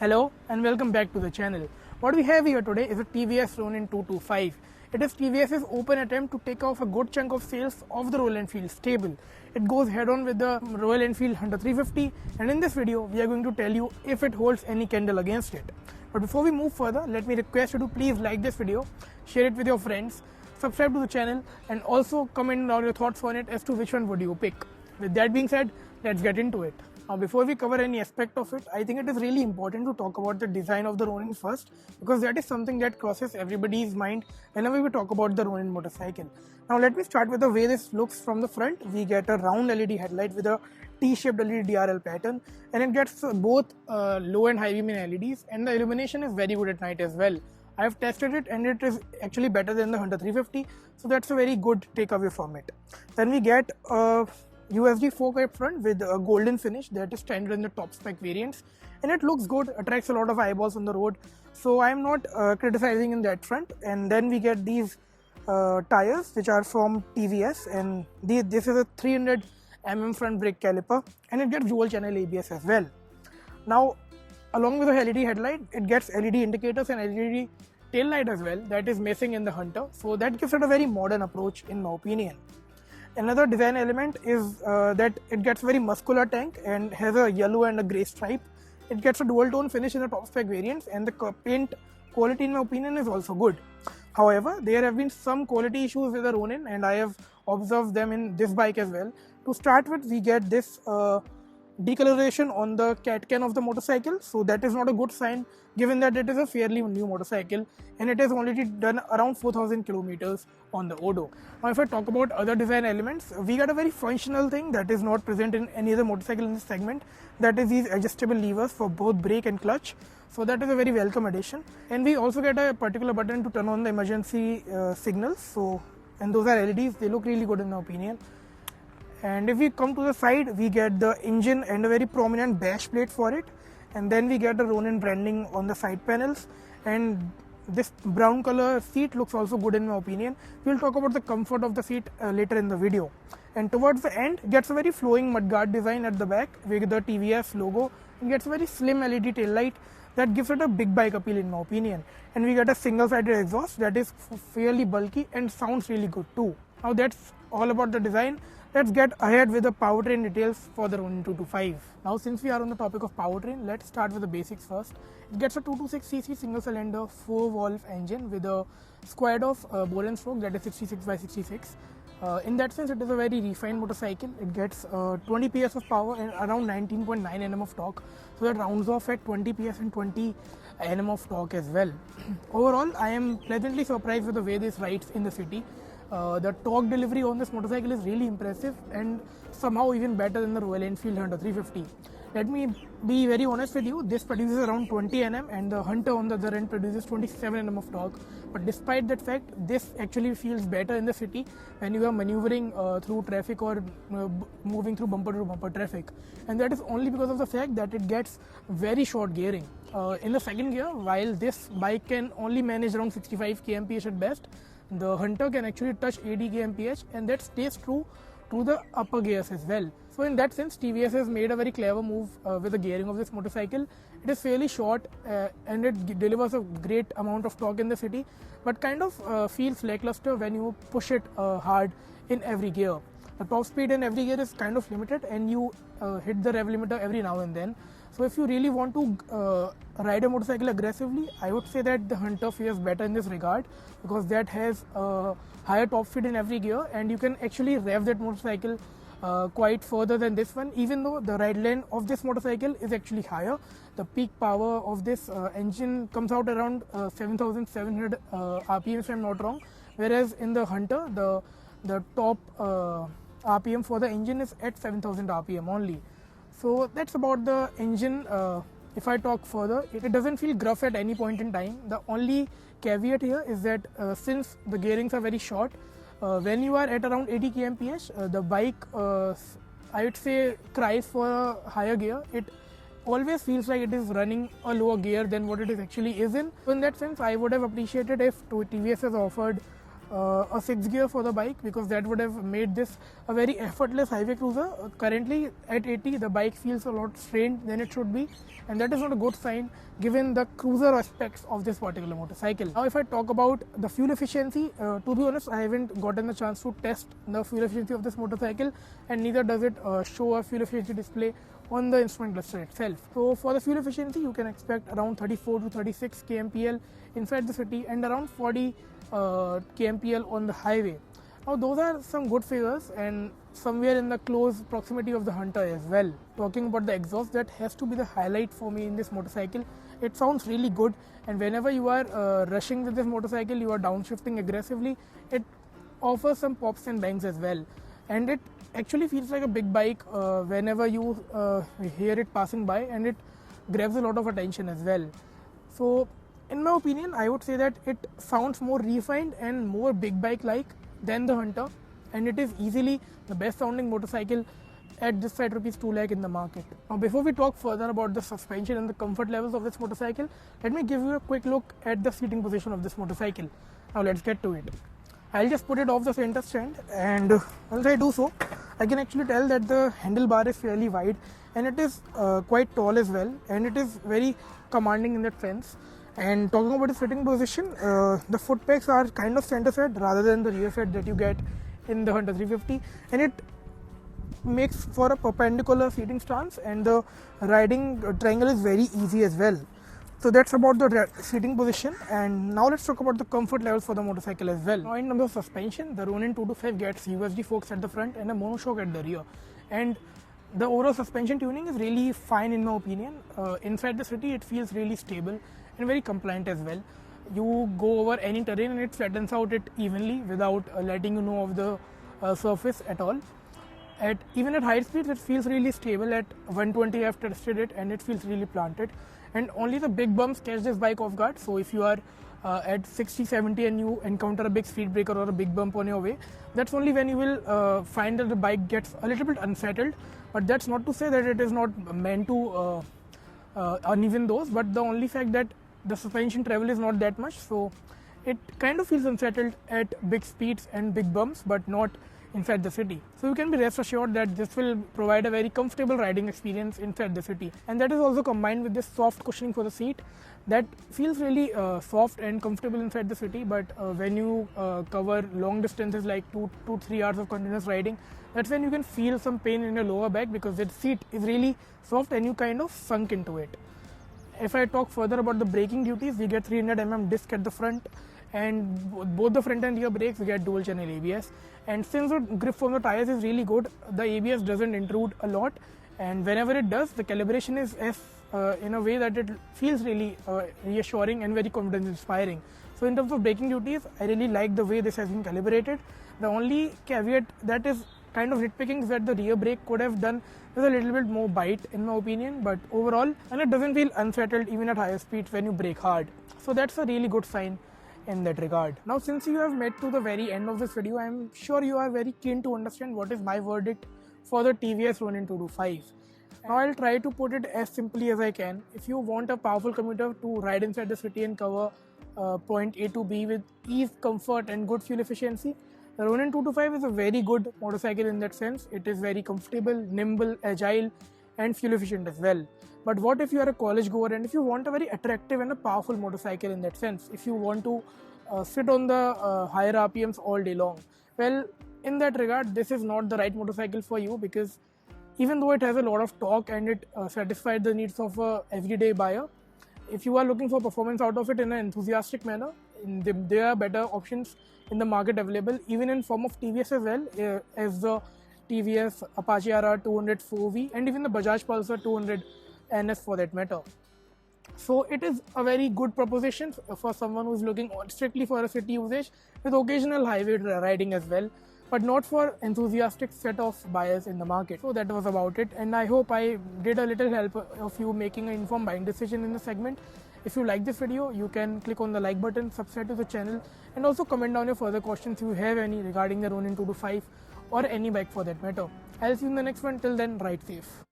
Hello and welcome back to the channel. What we have here today is a TVS Ronin 225. It is TVS's open attempt to take off a good chunk of sales of the Royal Enfield stable. It goes head on with the Royal Enfield Hunter 350, and in this video we are going to tell you if it holds any candle against it. But before we move further, let me request you to please like this video, share it with your friends, subscribe to the channel, and also comment down your thoughts on it as to which one would you pick. With that being said, let's get into it. Now, before we cover any aspect of it, I think it is really important to talk about the design of the Ronin first, because that is something that crosses everybody's mind whenever we talk about the Ronin motorcycle. Now, let me start with the way this looks from the front. We get a round LED headlight with a T-shaped LED DRL pattern, and it gets both low and high beam in LEDs, and the illumination is very good at night as well. I have tested it and it is actually better than the Hunter 350, so that's a very good takeaway from it. Then we get USD fork up front with a golden finish that is standard in the top spec variants, and it looks good, attracts a lot of eyeballs on the road, so I am not criticizing in that front. And then we get these tires which are from TVS, and this is a 300 mm front brake caliper, and it gets dual channel ABS as well. Now, along with the LED headlight, it gets LED indicators and LED tail light as well, that is missing in the Hunter, so that gives it a very modern approach in my opinion. Another design element is that it gets very muscular tank and has a yellow and a grey stripe. It gets a dual tone finish in the top spec variants, and the paint quality in my opinion is also good. However, there have been some quality issues with the Ronin, and I have observed them in this bike as well. To start with, we get this decoloration on the cat can of the motorcycle, so that is not a good sign given that it is a fairly new motorcycle and it has already done around 4,000 kilometers on the odo. Now, if I talk about other design elements, we got a very functional thing that is not present in any other motorcycle in this segment, that is these adjustable levers for both brake and clutch, so that is a very welcome addition. And we also get a particular button to turn on the emergency signals, and those are LEDs. They look really good in my opinion. And if we come to the side, we get the engine and a very prominent bash plate for it, and then we get the Ronin branding on the side panels, and this brown color seat looks also good in my opinion. We'll talk about the comfort of the seat later in the video. And towards the end, gets a very flowing mudguard design at the back with the TVS logo, and gets a very slim LED tail light that gives it a big bike appeal in my opinion. And we get a single-sided exhaust that is fairly bulky and sounds really good too. Now, that's all about the design. Let's get ahead with the powertrain details for the Ronin 225. Now, since we are on the topic of powertrain, let's start with the basics first. It gets a 226cc single-cylinder 4-valve engine with a squared off bore and stroke that is 66 by 66. In that sense, it is a very refined motorcycle. It gets 20 PS of power and around 19.9 Nm of torque, so that rounds off at 20 PS and 20 Nm of torque as well. Overall, I am pleasantly surprised with the way this rides in the city. The torque delivery on this motorcycle is really impressive and somehow even better than the Royal Enfield Hunter 350. Let me be very honest with you, this produces around 20 Nm and the Hunter on the other end produces 27 Nm of torque. But despite that fact, this actually feels better in the city when you are maneuvering through traffic or moving through bumper to bumper traffic. And that is only because of the fact that it gets very short gearing. In the second gear, while this bike can only manage around 65 kmph at best, the Hunter can actually touch 80 kmph, and that stays true to the upper gears as well. So in that sense, TVS has made a very clever move with the gearing of this motorcycle. It is fairly short and it delivers a great amount of torque in the city, but kind of feels lackluster when you push it hard in every gear. The top speed in every gear is kind of limited, and you hit the rev limiter every now and then. So if you really want to ride a motorcycle aggressively, I would say that the Hunter fares better in this regard, because that has higher top speed in every gear and you can actually rev that motorcycle quite further than this one, even though the ride length of this motorcycle is actually higher. The peak power of this engine comes out around 7,700 RPM if I'm not wrong, whereas in the Hunter the top RPM for the engine is at 7,000 RPM only. So that's about the engine. If I talk further, it doesn't feel gruff at any point in time. The only caveat here is that since the gearings are very short, when you are at around 80 kmph, the bike, I would say, cries for a higher gear. It always feels like it is running a lower gear than what it actually is in. So in that sense, I would have appreciated if TVS has offered a 6 gear for the bike, because that would have made this a very effortless highway cruiser. Currently at 80 the bike feels a lot strained than it should be, and that is not a good sign given the cruiser aspects of this particular motorcycle. Now if I talk about the fuel efficiency, to be honest I haven't gotten the chance to test the fuel efficiency of this motorcycle, and neither does it show a fuel efficiency display on the instrument cluster itself. So for the fuel efficiency you can expect around 34 to 36 kmpl inside the city and around 40 kmpl on the highway. Now those are some good figures and somewhere in the close proximity of the Hunter as well. Talking about the exhaust, that has to be the highlight for me in this motorcycle. It sounds really good, and whenever you are rushing with this motorcycle, you are downshifting aggressively, it offers some pops and bangs as well, and it actually feels like a big bike whenever you hear it passing by, and it grabs a lot of attention as well. So in my opinion I would say that it sounds more refined and more big bike like than the Hunter, and it is easily the best sounding motorcycle at this side ₹2 lakh in the market. Now before we talk further about the suspension and the comfort levels of this motorcycle, let me give you a quick look at the seating position of this motorcycle. Now let's get to it. I'll just put it off the center stand, and once I do so I can actually tell that the handlebar is fairly wide, and it is quite tall as well, and it is very commanding in that sense. And talking about the sitting position, the foot pegs are kind of center set rather than the rear set that you get in the Hunter 350, and it makes for a perpendicular seating stance, and the riding triangle is very easy as well. So that's about the seating position, and now let's talk about the comfort levels for the motorcycle as well. Now in terms of suspension, the Ronin 225 gets USD forks at the front and a monoshock at the rear, and the overall suspension tuning is really fine in my opinion. Inside the city it feels really stable and very compliant as well. You go over any terrain and it flattens out it evenly without letting you know of the surface at all. Even at high speeds it feels really stable. At 120 I've tested it and it feels really planted, and only the big bumps catch this bike off guard. So if you are at 60-70 and you encounter a big speed breaker or a big bump on your way, that's only when you will find that the bike gets a little bit unsettled. But that's not to say that it is not meant to uneven those, but the only fact that the suspension travel is not that much, so it kind of feels unsettled at big speeds and big bumps, but not inside the city. So you can be rest assured that this will provide a very comfortable riding experience inside the city, and that is also combined with this soft cushioning for the seat that feels really soft and comfortable inside the city. But when you cover long distances like 2-3 hours of continuous riding, that's when you can feel some pain in your lower back, because that seat is really soft and you kind of sunk into it. If I talk further about the braking duties, we get 300mm disc at the front, and both the front and rear brakes we get dual channel ABS. And since the grip from the tires is really good, the ABS doesn't intrude a lot, and whenever it does, the calibration is in a way that it feels really reassuring and very confidence inspiring. So in terms of braking duties, I really like the way this has been calibrated. The only caveat that is kind of nitpicking is that the rear brake could have done with a little bit more bite in my opinion, but overall, and it doesn't feel unsettled even at higher speeds when you brake hard. So that's a really good sign in that regard. Now since you have made to the very end of this video, I am sure you are very keen to understand what is my verdict for the TVS Ronin 225. Now I'll try to put it as simply as I can. If you want a powerful commuter to ride inside the city and cover point A to B with ease, comfort and good fuel efficiency, the Ronin 225 is a very good motorcycle in that sense. It is very comfortable, nimble, agile and fuel efficient as well. But what if you are a college goer and if you want a very attractive and a powerful motorcycle in that sense, if you want to sit on the higher RPMs all day long? Well, in that regard, this is not the right motorcycle for you, because even though it has a lot of torque and it satisfies the needs of a everyday buyer, if you are looking for performance out of it in an enthusiastic manner, there are better options in the market available, even in form of TVS as well, as the TVS Apache RR 200 4V and even the Bajaj Pulsar 200 NS for that matter. So it is a very good proposition for someone who is looking strictly for a city usage with occasional highway riding as well, but not for enthusiastic set of buyers in the market. So that was about it, and I hope I did a little help of you making an informed buying decision in the segment. If you like this video, you can click on the like button, subscribe to the channel, and also comment down your further questions if you have any regarding the Ronin 225 or any bike for that matter. I'll see you in the next one. Till then, ride safe.